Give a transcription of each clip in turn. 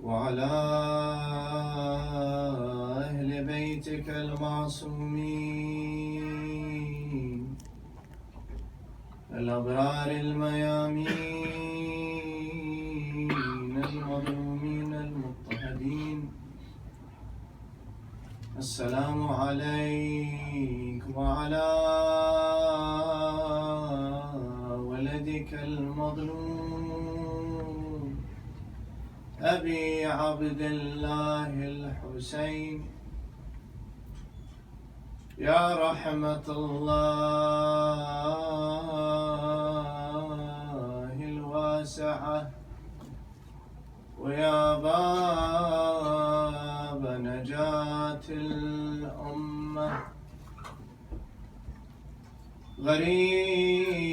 وعلى أهل بيتك المعصومين الأبرار الميامين المظلومين المضطهدين. السلام عليك وعلى ولدك المظلوم أبي عبد الله الحسين. يا رحمة الله الواسعة ويا باب نجاة الأمة، غريب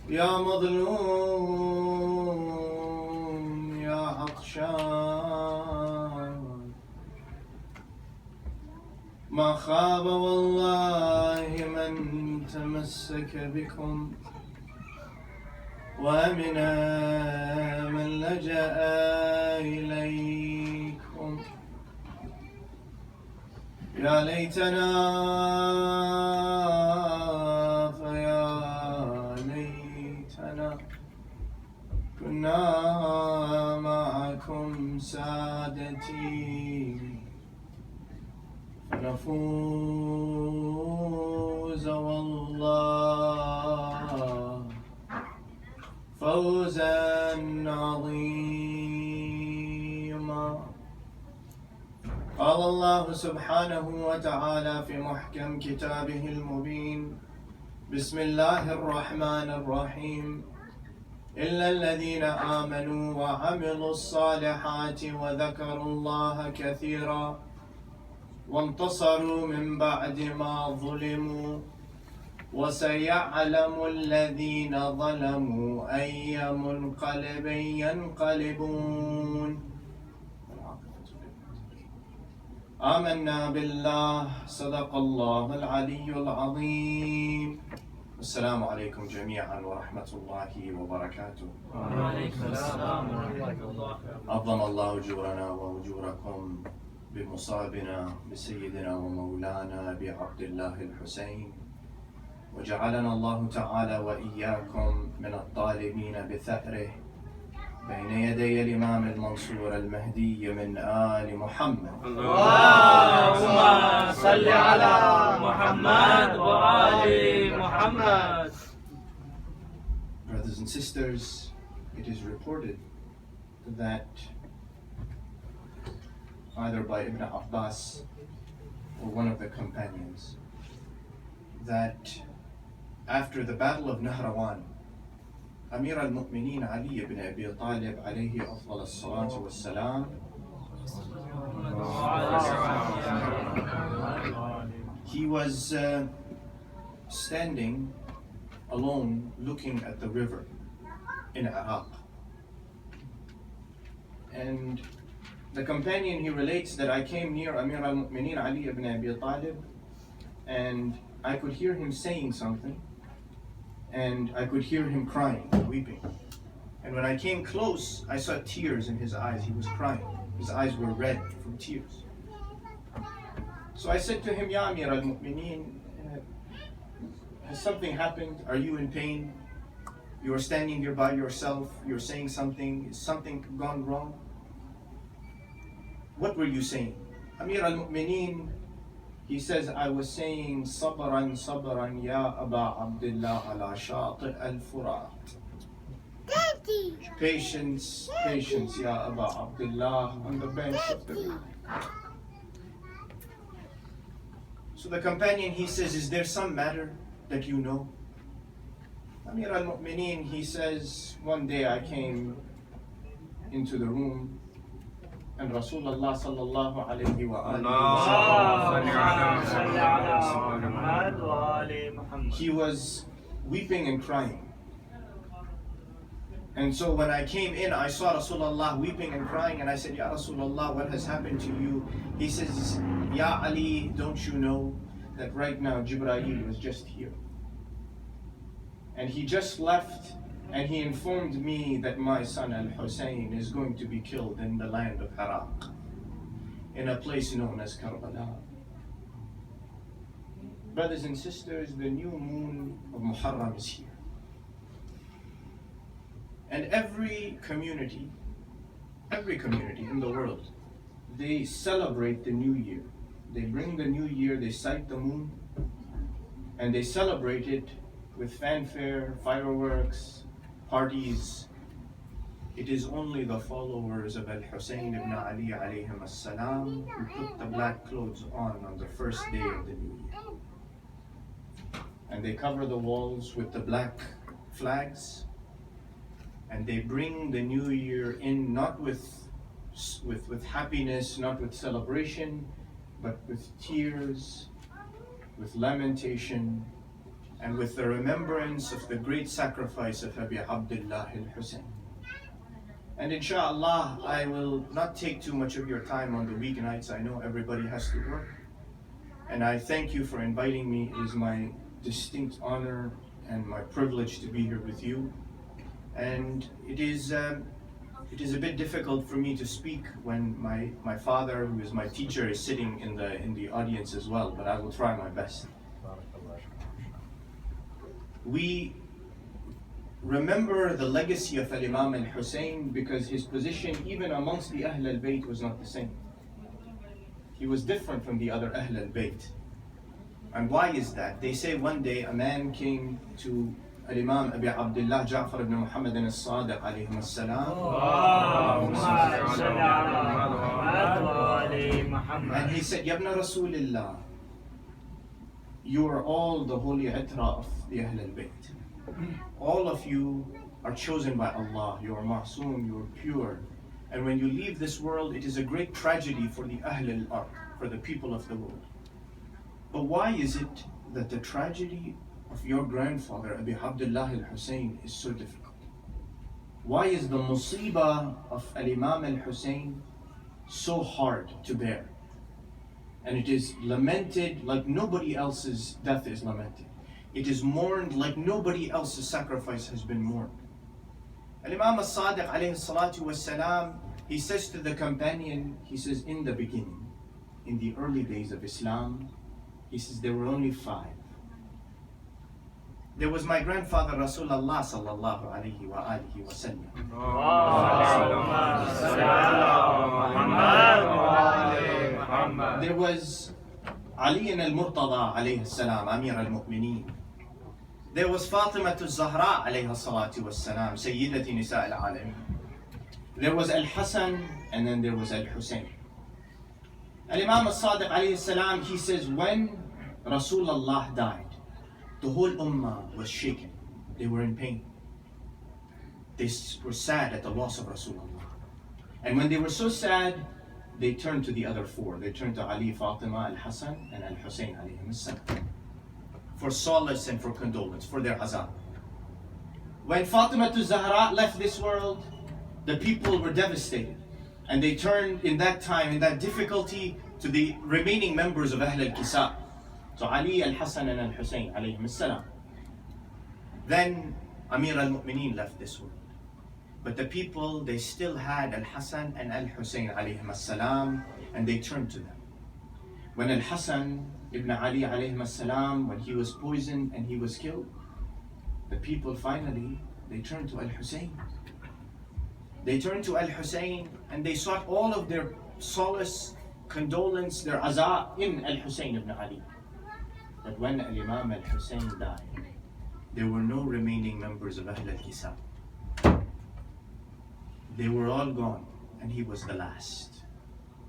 يا مظلوم يا عطشان، ما خاب والله من تمسك بكم ومن من لجأ إليكم. يا ليتنا فيا ليتنا كنا معكم سادتي فنفوز والله فوزا عظيما. قال الله سبحانه وتعالى في محكم كتابه المبين: بسم الله الرحمن الرحيم، إلا الذين آمنوا وعملوا الصالحات وذكروا الله كثيرا وانتصروا من بعد ما ظلموا وسيعلم الذين ظلموا أي منقلب ينقلبون. آمنا بالله، صدق الله العلي العظيم. السلام عليكم جميعا ورحمة الله وبركاته. وعليكم السلام ورحمة الله. عظم الله أجورنا وأجوركم بمصابنا بسيدنا ومولانا أبي عبد الله الحسين، وجعلنا الله تعالى وإياكم من الطالبين بثأره بين يدي الإمام المنصور المهدي من آل محمد. اللهم صل على محمد وآل محمد. Brothers and sisters, it is reported that either by Ibn Abbas or one of the companions, that after the Battle of Nahrawan, Amir al-Mu'mineen Ali ibn Abi Talib alayhi afdal as-salatu was-salam, he was standing alone looking at the river in Iraq. And the companion, he relates that I came near Amir al-Mu'mineen Ali ibn Abi Talib and I could hear him saying something, and I could hear him crying, weeping. And when I came close, I saw tears in his eyes. He was crying. His eyes were red from tears. So I said to him, Ya Amir al-Mu'mineen, has something happened? Are you in pain? You are standing here by yourself. You're saying something. Is something gone wrong? What were you saying? Amir al-Mu'mineen, he says, I was saying, Sabran, Sabran, Ya Aba Abdullah ala Shati al-Furat. Patience, patience, Ya Aba Abdullah, on the bench of the river. So the companion, he says, is there some matter that you know? Amir al-Mu'mineen, he says, one day I came into the room and Rasulullah sallallahu alayhi wa alihi, he was weeping and crying. And so when I came in, I saw Rasulullah weeping and crying, and I said, Ya Rasulullah, what has happened to you? He says, Ya Ali, don't you know that right now Jibreel was just here? And he just left and he informed me that my son Al-Hussein is going to be killed in the land of Iraq, in a place known as Karbala. Brothers and sisters, the new moon of Muharram is here. And every community in the world, they celebrate the new year. They bring the new year, they sight the moon, and they celebrate it with fanfare, fireworks, parties. It is only the followers of Al-Hussein ibn Ali alayhim as-salam who put the black clothes on the first day of the new year. And they cover the walls with the black flags, and they bring the new year in not with happiness, not with celebration, but with tears, with lamentation, and with the remembrance of the great sacrifice of Abi Abdullah al-Hussein. And inshallah, I will not take too much of your time on the weeknights. I know everybody has to work. And I thank you for inviting me. It is my distinct honor and my privilege to be here with you. And it is a bit difficult for me to speak when my father, who is my teacher, is sitting in the audience as well, but I will try my best. We remember the legacy of Imam Hussain because his position even amongst the Ahl al-Bayt was not the same. He was different from the other Ahl al-Bayt. And why is that? They say one day a man came to Imam Abi Abdullah Ja'far ibn Muhammad as-Sadiq alayhim as-salam, and he said, Ya ibn Rasulillah, you are all the holy itra of the Ahl al-Bayt. All of you are chosen by Allah. You are ma'soom, you are pure. And when you leave this world, it is a great tragedy for the Ahl al-Ard, for the people of the world. But why is it that the tragedy of your grandfather, Abi Abdullah al-Hussein, is so difficult? Why is the musibah of Imam al-Hussein so hard to bear? And it is lamented like nobody else's death is lamented. It is mourned like nobody else's sacrifice has been mourned. Imam al-Sadiq alayhi salatu was-salam, he says to the companion, he says, in the beginning, in the early days of Islam, he says there were only 5. There was my grandfather Rasulullah sallallahu alayhi wa alihi wa sallam. There was Ali al-Murtada alayhi salam, Amir al-Mu'mineen. There was Fatima Zahra alayha salatu was-salam, Sayyidati Nisa al-Alamin. There was Al-Hasan, and then there was Al-Hussein. Al-Imam al-Sadiq alayhi salam, he says, when Rasulullah died, the whole ummah was shaken. They were in pain. They were sad at the loss of Rasulullah. And when they were so sad, they turned to the other 4. They turned to Ali, Fatima, Al-Hasan, and Al-Hussein alayhim as-salam for solace and for condolence, for their azab. When Fatima Zahra left this world, the people were devastated. And they turned in that time, in that difficulty, to the remaining members of Ahl al-Kisa. So Ali, Al-Hasan, and Al-Hussein alayhim as-salam. Then Amir al-Mu'mineen left this world. But the people, they still had Al-Hasan and Al-Hussein alayhim as-salam, and they turned to them. When Al-Hasan ibn Ali alayhim as-salam, when he was poisoned and he was killed, the people finally, they turned to Al-Hussein. They turned to Al-Hussein and they sought all of their solace, condolence, their azab in Al-Hussein ibn Ali. But when Imam al-Hussein died, there were no remaining members of Ahl al-Kisa. They were all gone, and he was the last.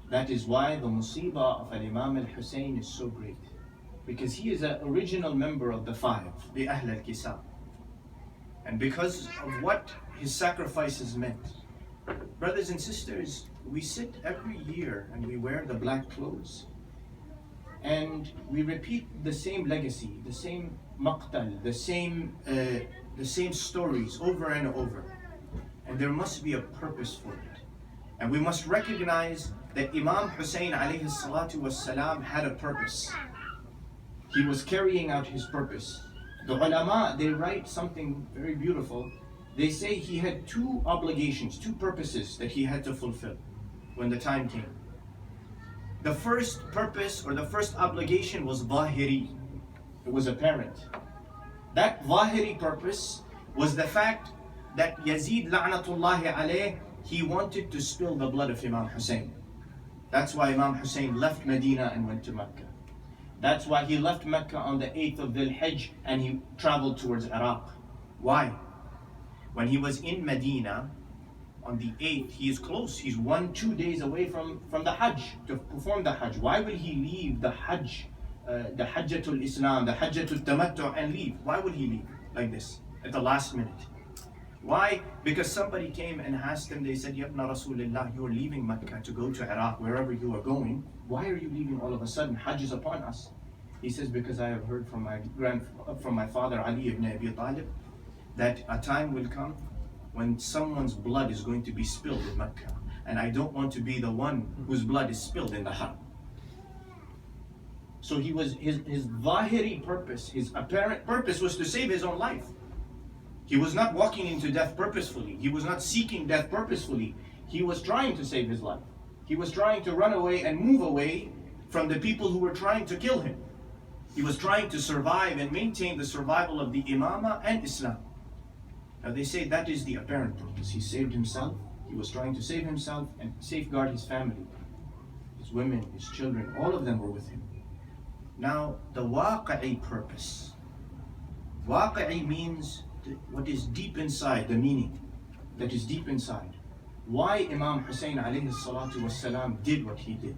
That is why the musibah of Imam al-Hussein is so great. Because he is an original member of the 5, the Ahl al-Kisa. And because of what his sacrifices meant. Brothers and sisters, we sit every year and we wear the black clothes. And we repeat the same legacy, the same maqtal, the same stories over and over. And there must be a purpose for it. And we must recognize that Imam Hussain alayhi salatu was-salam had a purpose. He was carrying out his purpose. The ulama, they write something very beautiful. They say he had two obligations, two purposes that he had to fulfill when the time came. The first purpose or the first obligation was Zahiri. It was apparent. That Zahiri purpose was the fact that Yazid la'natullahi alayh, he wanted to spill the blood of Imam Hussain. That's why Imam Hussain left Medina and went to Mecca. That's why he left Mecca on the 8th of Dhul Hijj and he traveled towards Iraq. Why? When he was in Medina on the 8th, he is close. He's 1-2 days away from the Hajj, to perform the Hajj. Why will he leave the Hajj, the Hajjatul Islam, the Hajjatul Tamattu and leave? Why would he leave like this at the last minute? Why? Because somebody came and asked him, they said, Yabna Rasulullah, you are leaving Mecca to go to Iraq, wherever you are going. Why are you leaving all of a sudden? Hajj is upon us. He says, because I have heard from my father Ali ibn Abi Talib that a time will come when someone's blood is going to be spilled in Mecca. And I don't want to be the one whose blood is spilled in the Haram. So he was, his Zahiri purpose, his apparent purpose was to save his own life. He was not walking into death purposefully. He was not seeking death purposefully. He was trying to save his life. He was trying to run away and move away from the people who were trying to kill him. He was trying to survive and maintain the survival of the Imamah and Islam. Now they say that is the apparent purpose. He saved himself. He was trying to save himself and safeguard his family. His women, his children, all of them were with him. Now the waqi'i purpose. Waqi'i means what is deep inside, the meaning that is deep inside. Why Imam Hussain alayhi salatu wasalam did what he did.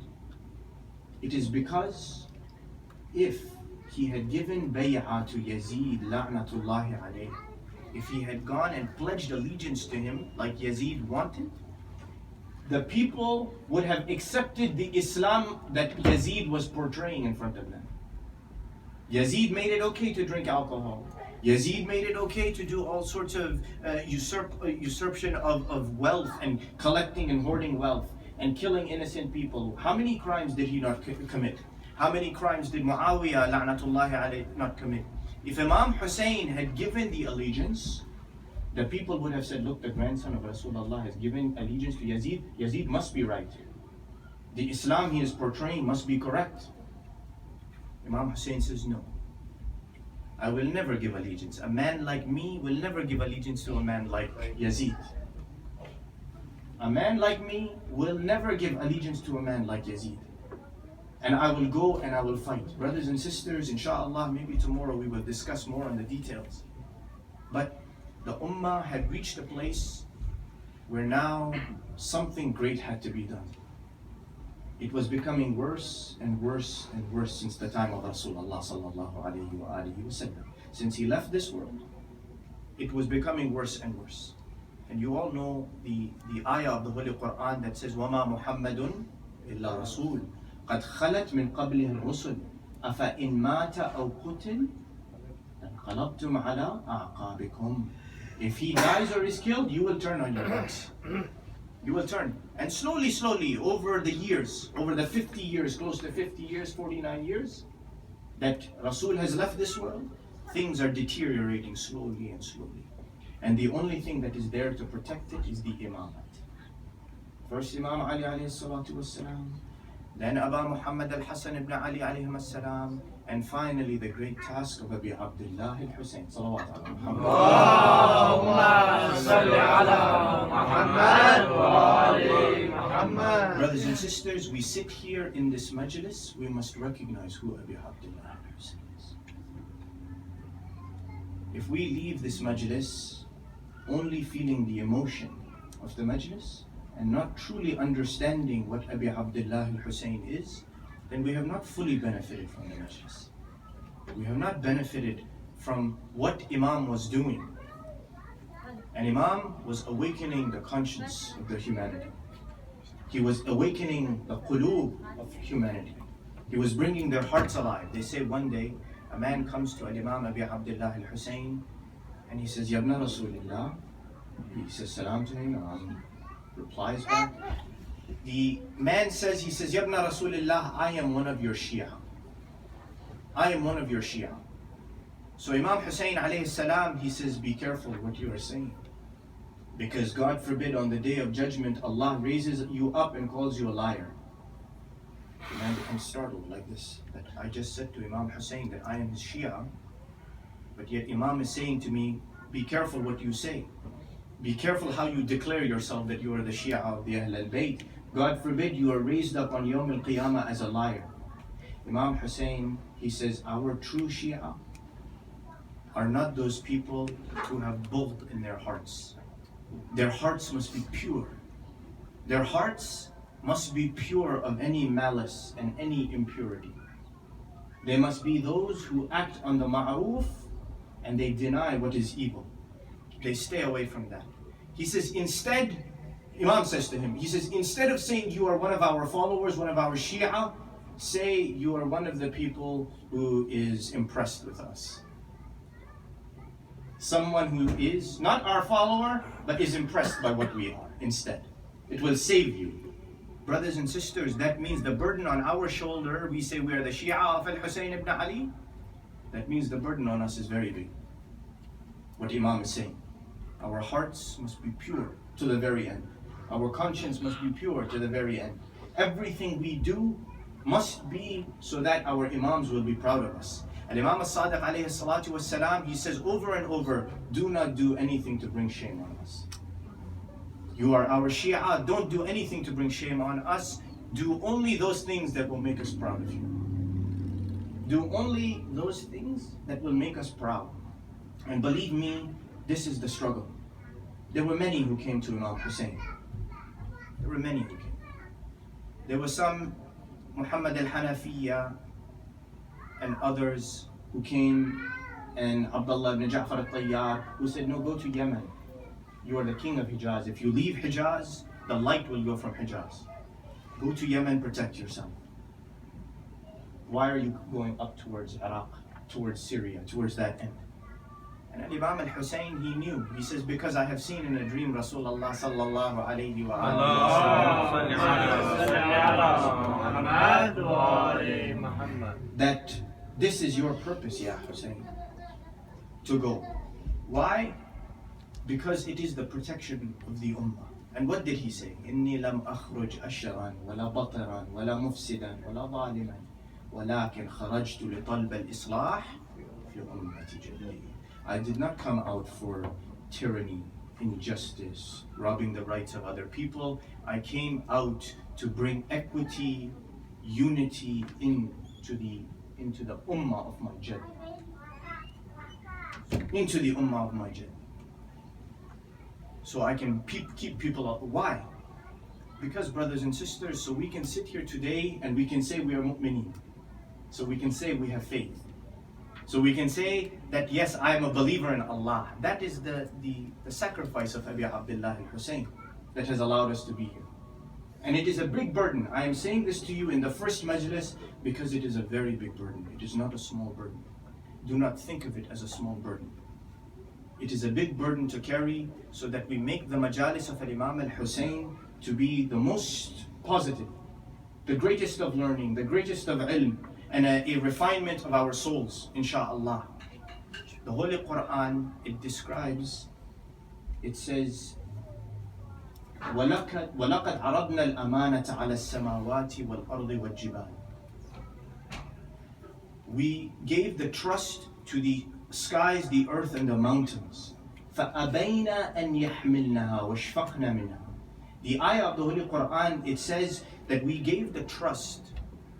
It is because if he had given bay'ah to Yazid la'natullahi alayh, if he had gone and pledged allegiance to him like Yazid wanted, the people would have accepted the Islam that Yazid was portraying in front of them. Yazid made it okay to drink alcohol. Yazid made it okay to do all sorts of usurpation of wealth and collecting and hoarding wealth and killing innocent people. How many crimes did he not commit? How many crimes did Muawiyah la'natullahi alayhi not commit? If Imam Hussain had given the allegiance, the people would have said, look, the grandson of Rasulullah has given allegiance to Yazid. Yazid must be right. The Islam he is portraying must be correct. Imam Hussain says, no. I will never give allegiance. A man like me will never give allegiance to a man like Yazid. A man like me will never give allegiance to a man like Yazid. And I will go and I will fight. Brothers and sisters, inshallah, maybe tomorrow we will discuss more on the details. But the Ummah had reached a place where now something great had to be done. It was becoming worse and worse and worse since the time of Rasulullah sallallahu alayhi wa alihi wasallam. Since he left this world, it was becoming worse and worse. And you all know the ayah of the Holy Quran that says, وَمَا مُحَمَّدٌ إِلَّا رَسُولٌ قَدْ خَلَتْ مِنْ قَبْلِهِ الرُّسُلُ أَفَإِنْ مَاتَ أَوْ قُتِلْ انقلبتم على أعقابكم. If he dies or is killed, you will turn on your backs. You will turn. And slowly, slowly, over the years, over the 50 years, close to 50 years, 49 years, that Rasul has left this world, things are deteriorating slowly and slowly. And the only thing that is there to protect it is the imamat. First Imam Ali alayhi salatu wassalam, then Aba Muhammad al-Hasan ibn Ali alayhi salam, and finally the great task of Abi Abdullah al-Hussein. Salawat ala Muhammad. Allahumma salli ala Muhammad wa ali Muhammad. Brothers and sisters, we sit here in this Majalis, we must recognize who Abi Abdullah al-Hussein is. If we leave this Majalis only feeling the emotion of the Majlis and not truly understanding what Abi Abdullah al-Hussein is, then we have not fully benefited from the Majlis. We have not benefited from what Imam was doing. And Imam was awakening the conscience of the humanity. He was awakening the qulub of humanity. He was bringing their hearts alive. They say one day, a man comes to Imam Abi Abdullah al-Hussein and he says, Yabna Rasulullah. He says salam to him, replies back. The man says, he says, Yabna Rasulullah, I am one of your Shia. I am one of your Shia. So Imam Hussain alayhi salam, he says, be careful what you are saying. Because God forbid on the day of judgment, Allah raises you up and calls you a liar. The man becomes startled like this, that I just said to Imam Hussain that I am his Shia, but yet Imam is saying to me, be careful what you say. Be careful how you declare yourself that you are the Shia of the Ahl al-Bayt. God forbid you are raised up on Yawm al-Qiyamah as a liar. Imam Hussain, he says, our true Shia are not those people who have bughd in their hearts. Their hearts must be pure. Their hearts must be pure of any malice and any impurity. They must be those who act on the ma'roof and they deny what is evil. They stay away from that. He says, instead, Imam says to him, he says, instead of saying you are one of our followers, one of our Shia, say you are one of the people who is impressed with us. Someone who is not our follower, but is impressed by what we are instead. It will save you. Brothers and sisters, that means the burden on our shoulder, we say we are the Shia of Al-Hussein ibn Ali, that means the burden on us is very big. What Imam is saying. Our hearts must be pure to the very end. Our conscience must be pure to the very end. Everything we do must be so that our Imams will be proud of us. And Imam as-Sadiq alayhi salatu was-salam, he says over and over, do not do anything to bring shame on us. You are our Shia, don't do anything to bring shame on us. Do only those things that will make us proud of you. Do only those things that will make us proud. And believe me, this is the struggle. There were many who came to Imam Hussain. There were many who came. There were some, Muhammad al-Hanafiya and others who came, and Abdullah ibn Ja'far al-Tayyar, who said, no, go to Yemen. You are the king of Hijaz. If you leave Hijaz, the light will go from Hijaz. Go to Yemen, protect yourself. Why are you going up towards Iraq, towards Syria, towards that end? And Imam al-Hussain, he knew. He says, because I have seen in a dream Rasulullah sallallahu alayhi wa sallam that this is your purpose, Ya Hussain, to go. Why? Because it is the protection of the ummah. And what did he say? إني لم أخرج أشرا ولا بطرا ولا مفسدا ولا ظالما ولكن خرجت لطلب الإصلاح في أمتي جميعا. I did not come out for tyranny, injustice, robbing the rights of other people. I came out to bring equity, unity into the ummah of my jinn. Into the ummah of my jinn. So I can keep people out. Why? Because, brothers and sisters, so we can sit here today and we can say we are mu'mineen. So we can say we have faith. So we can say that, yes, I am a believer in Allah. That is the sacrifice of Abi Abdullah al-Hussain that has allowed us to be here. And it is a big burden. I am saying this to you in the first Majalis because it is a very big burden. It is not a small burden. Do not think of it as a small burden. It is a big burden to carry so that we make the Majalis of Imam al-Hussain to be the most positive, the greatest of learning, the greatest of ilm, and a refinement of our souls, insha'Allah. The Holy Quran, it describes, it says, وَلَقَدْ عَرَضْنَا الْأَمَانَةَ عَلَى السَّمَاوَاتِ وَالْأَرْضِ وَالْجِبَالِ. We gave the trust to the skies, the earth, and the mountains. فَأَبَيْنَ أَنْ يَحْمِلْنَهَا وَاشْفَقْنَ مِنْهَا. The ayah of the Holy Quran, it says that we gave the trust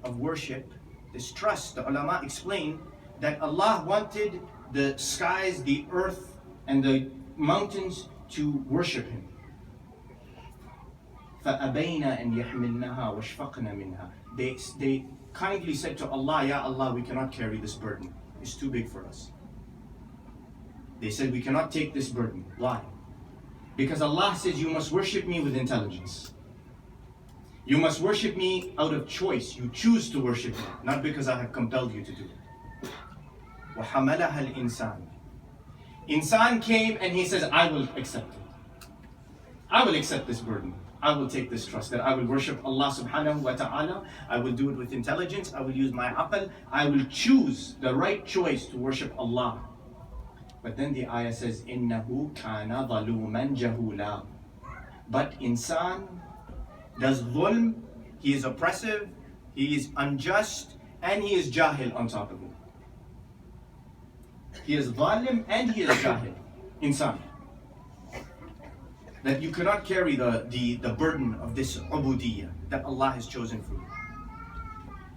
of worship. This trust, the ulama explain that Allah wanted the skies, the earth, and the mountains to worship Him. فَأَبَيْنَ أَنْ يَحْمِلْنَهَا وَاشْفَقْنَ مِنْهَا. They kindly said to Allah, Ya Allah, we cannot carry this burden. It's too big for us. They said, we cannot take this burden. Why? Because Allah says, you must worship me with intelligence. You must worship me out of choice. You choose to worship me, not because I have compelled you to do it. وَحَمَلَهَا الْإِنسَانِ. Insan came and he says, I will accept it. I will accept this burden. I will take this trust that I will worship Allah subhanahu wa ta'ala. I will do it with intelligence. I will use my aql. I will choose the right choice to worship Allah. But then the ayah says, إِنَّهُ كَانَ ظَلُومًا جَهُولًا. But insan does dhulm, he is oppressive, he is unjust, and he is jahil on top of it. He is zalim and he is jahil. Insan. That you cannot carry the burden of this ubudiyyah that Allah has chosen for you.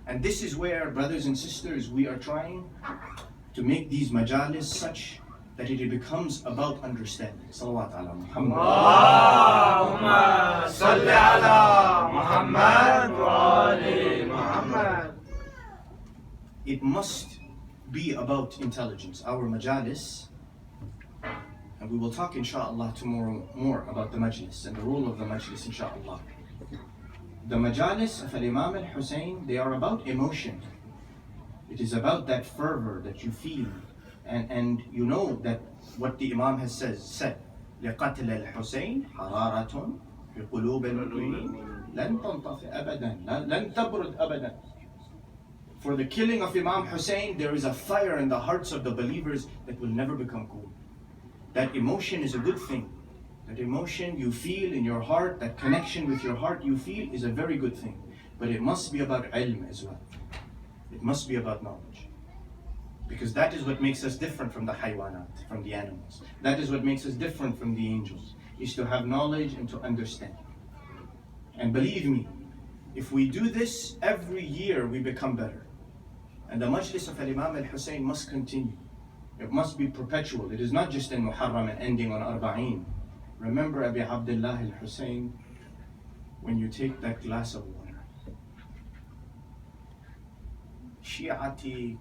And this is where, brothers and sisters, we are trying to make these majalis such that it becomes about understanding. Salawat ala Muhammad. Allahumma salli ala Muhammad wa ali Muhammad. It must be about intelligence. Our majalis, and we will talk inshallah tomorrow more about the majlis and the role of the majlis inshallah. The majalis of Imam Hussain, they are about emotion. It is about that fervor that you feel, and you know that what the Imam has said, لقتل الحسين حرارة في قلوب المؤمنين لن تنطفئ أبدا لن تبرد أبدا. For the killing of Imam Hussain, there is a fire in the hearts of the believers that will never become cool. That emotion is a good thing. That emotion you feel in your heart, that connection with your heart you feel is a very good thing. But it must be about ilm as well. It must be about knowledge. Because that is what makes us different from the haywanat, from the animals. That is what makes us different from the angels, is to have knowledge and to understand. And believe me, if we do this, every year we become better. And the majlis of Imam al-Hussain must continue. It must be perpetual. It is not just in Muharram and ending on Arba'een. Remember Abi Abdullah al-Hussain, when you take that glass of water. Shi'ati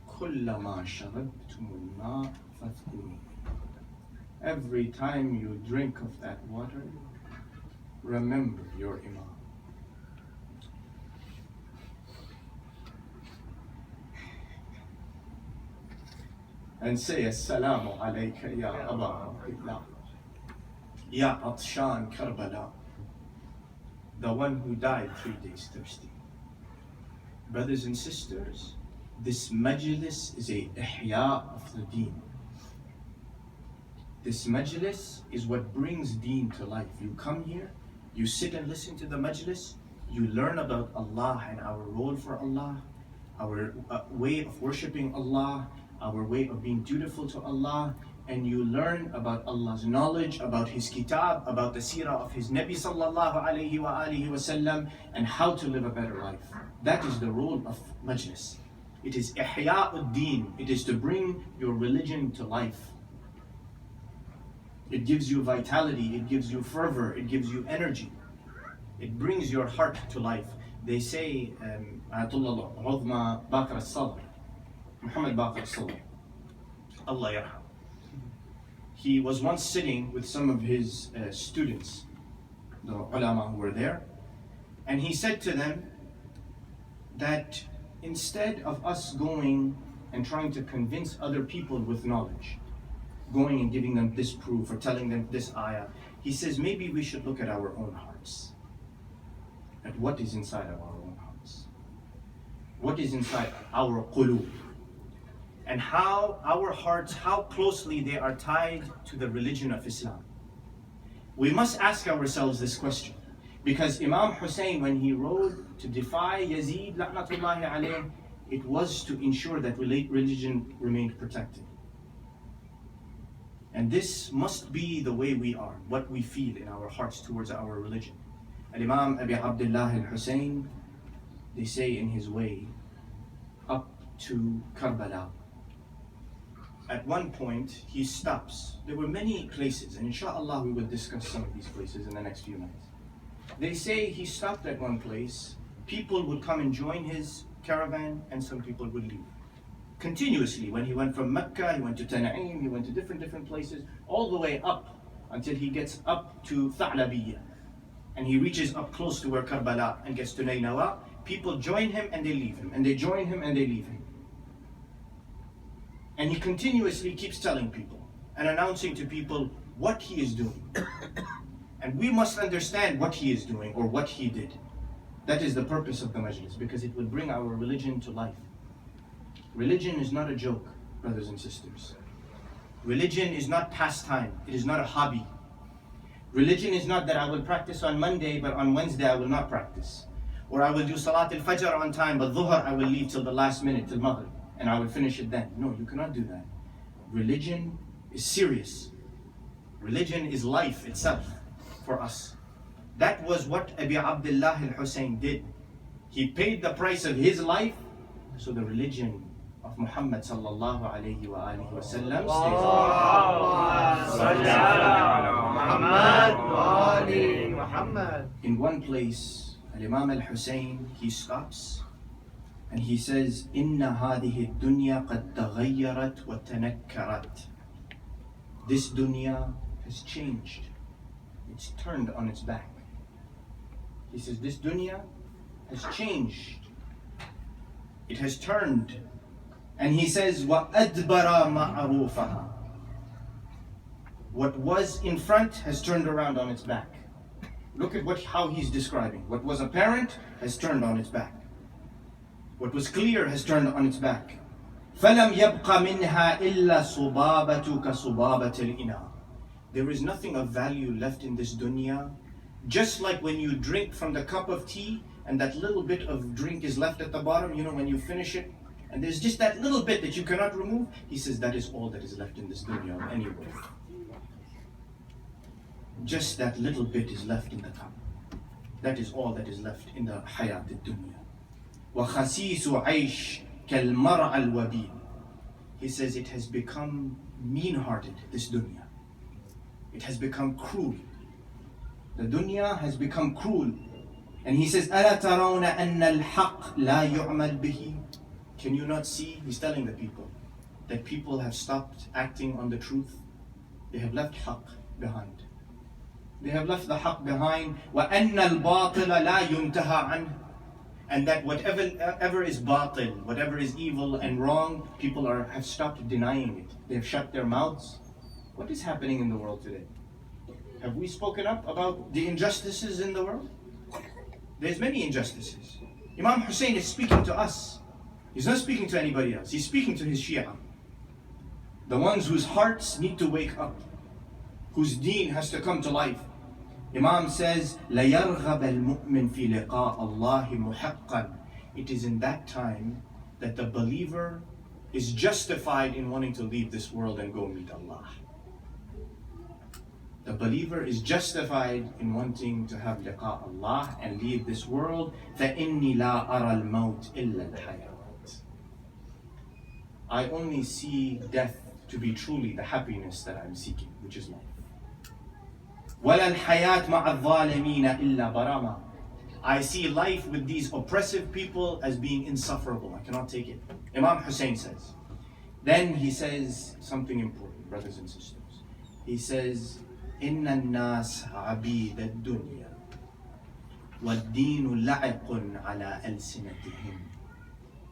kullama sharabtum al-ma' fathkuru. Every time you drink of that water, remember your Imam. And say Assalamu alayka ya Aba Abdullah, Ya Atshan Karbala, the one who died 3 days thirsty. Brothers and sisters, this majlis is a Ihya of the Deen. This majlis is what brings Deen to life. You come here, you sit and listen to the majlis, you learn about Allah and our role for Allah, our way of worshipping Allah, our way of being dutiful to Allah, and you learn about Allah's knowledge, about His kitab, about the seerah of His Nabi sallallahu alayhi wa alihi wasallam, and how to live a better life. That is the role of majlis. It is Ihya Ad-Deen. It is to bring your religion to life. It gives you vitality, it gives you fervor, it gives you energy. It brings your heart to life. They say, Ayatollah Uzma Baqir al-Sadr, Muhammad Baqir al-Sadr, Allah yarham. He was once sitting with some of his students, the ulama who were there, and he said to them that instead of us going and trying to convince other people with knowledge, going and giving them this proof or telling them this ayah, he says maybe we should look at our own hearts, at what is inside of our own hearts, what is inside our qulub, and how our hearts, how closely they are tied to the religion of Islam. We must ask ourselves this question, because Imam Hussain, when he rode to defy Yazid la'natullahi alayh, it was to ensure that religion remained protected. And this must be the way we are, what we feel in our hearts towards our religion. And Imam Abi Abdullah al-Hussain, they say in his way up to Karbala, at one point he stops. There were many places, and inshallah we will discuss some of these places in the next few minutes. They say he stopped at one place, people would come and join his caravan, and some people would leave. Continuously, when he went from Mecca, he went to Tana'im, he went to different places, all the way up until he gets up to Tha'labiyya. And he reaches up close to where Karbala and gets to Nainawa. People join him and they leave him, and they join him and they leave him. And he continuously keeps telling people and announcing to people what he is doing. And we must understand what he is doing or what he did. That is the purpose of the majlis, because it will bring our religion to life. Religion is not a joke, brothers and sisters. Religion is not pastime. It is not a hobby. Religion is not that I will practice on Monday, but on Wednesday I will not practice. Or I will do Salat al-Fajr on time, but Dhuhr I will leave till the last minute, till Maghrib, and I will finish it then. No, you cannot do that. Religion is serious. Religion is life itself for us. That was what Abi Abdullah al-Hussein did. He paid the price of his life, so the religion of Muhammad sallallahu alayhi wa alihi wa sallam stays. In one place, Imam al-Hussein, he stops and he says, Inna hadihi dunya qad taghayyarat wa tanakkarat. This dunya has changed. It's turned on its back. He says, this dunya has changed. It has turned. And he says, وَأَدْبَرَ مَعْرُوفَهَا. What was in front has turned around on its back. Look at how he's describing. What was apparent has turned on its back. What was clear has turned on its back. فَلَمْ يَبْقَ مِنْهَا إِلَّا صُبَابَةُ كَصُبَابَةِ الْإِنَاءِ. There is nothing of value left in this dunya. Just like when you drink from the cup of tea and that little bit of drink is left at the bottom, you know, when you finish it, and there's just that little bit that you cannot remove, he says that is all that is left in this dunya of any worth. Just that little bit is left in the cup. That is all that is left in the hayat al-dunya. وَخَسِيسُ عَيْشٍ كَالْمَرْعَ الْوَبِيلِ. He says it has become mean-hearted, this dunya. It has become cruel. The dunya has become cruel. And he says, أَلَا تَرَوْنَ أَنَّ الْحَقِّ لَا يُعْمَلْ بِهِ. Can you not see? He's telling the people that people have stopped acting on the truth. They have left haqq behind. They have left the haqq behind. وَأَنَّ الْبَاطِلَ لَا يُنْتَهَى عَنْهُ. And that whatever is batil, whatever is evil and wrong, people have stopped denying it. They have shut their mouths. What is happening in the world today? Have we spoken up about the injustices in the world? There's many injustices. Imam Hussain is speaking to us. He's not speaking to anybody else. He's speaking to his Shia. The ones whose hearts need to wake up, whose deen has to come to life. Imam says, لَيَرْغَبَ الْمُؤْمِنْ فِي لِقَاءِ اللَّهِ مُحَقًّا. It is in that time that the believer is justified in wanting to leave this world and go meet Allah. The believer is justified in wanting to have liqa Allah and leave this world. فَإِنِّي لَا أَرَى الْمَوْتِ إِلَّا الْحَيَوَاتِ. I only see death to be truly the happiness that I'm seeking, which is life. وَلَا الْحَيَاةِ مَعَ الظَّالِمِينَ إِلَّا بَرَامًا. I see life with these oppressive people as being insufferable. I cannot take it. Imam Hussain says. Then he says something important, brothers and sisters. He says, إِنَّ النَّاسَ عَبِيدَ الدُّنْيَا وَالدِّينُ لَعِقٌ عَلَى أَلْسِنَتِهِمْ.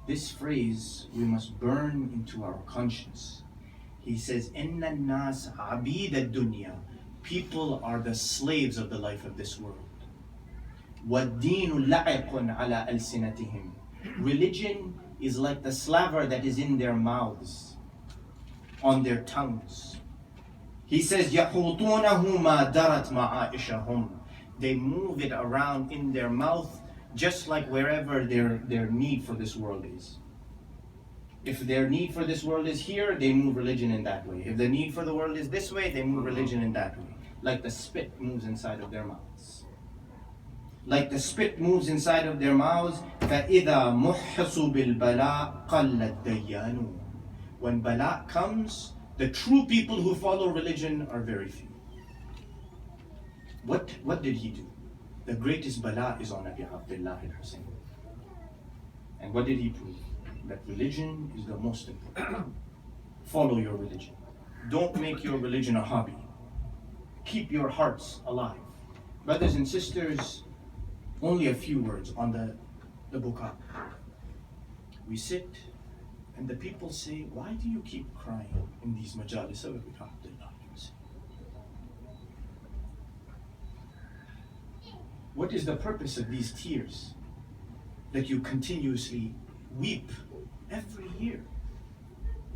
This phrase we must burn into our conscience. He says, إِنَّ النَّاسَ عَبِيدَ الدُّنْيا. People are the slaves of the life of this world. وَالدِّينُ لَعِقٌ عَلَى أَلْسِنَتِهِمْ. Religion is like the slaver that is in their mouths, on their tongues. He says, يَحُوطُونَهُ مَا دَرَتْ مَعَائِشَهُمْ. They move it around in their mouth just like wherever their need for this world is. If their need for this world is here, they move religion in that way. If the need for the world is this way, they move religion in that way. Like the spit moves inside of their mouths. Like the spit moves inside of their mouths. فَإِذَا مُحْصُ بِالْبَلَاءِ قَلَّ الدَّيَّانُ. When bala comes, the true people who follow religion are very few. What did he do? The greatest bala is on Abi Abdullah al-Hussein. And what did he prove? That religion is the most important. Follow your religion. Don't make your religion a hobby. Keep your hearts alive. Brothers and sisters, only a few words on the buka. We sit and the people say, why do you keep crying in these majalis of Abi Abdullah? What is the purpose of these tears that you continuously weep every year?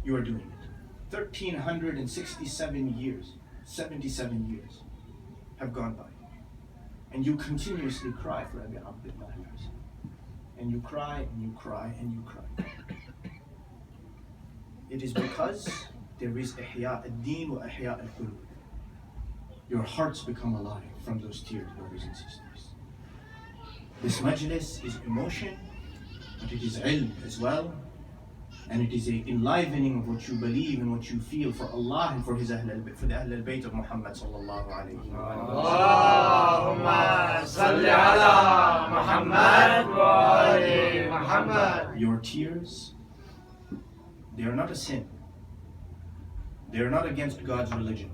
You are doing it. 1,367 years, 77 years have gone by. And you continuously cry for Abi Abdullah al-Hussein. And you cry and you cry and you cry. It is because there is Ihya Ad-Deen wa Ihya Al-Qulub. Your hearts become alive from those tears, brothers and sisters. This Majalis is emotion, but it is ilm as well. And it is an enlivening of what you believe and what you feel for Allah and for His for the Ahl al-Bayt of Muhammad sallallahu alayhi wa Allahumma salli ala Muhammad wa ali Muhammad. Your tears, they are not a sin. They are not against God's religion.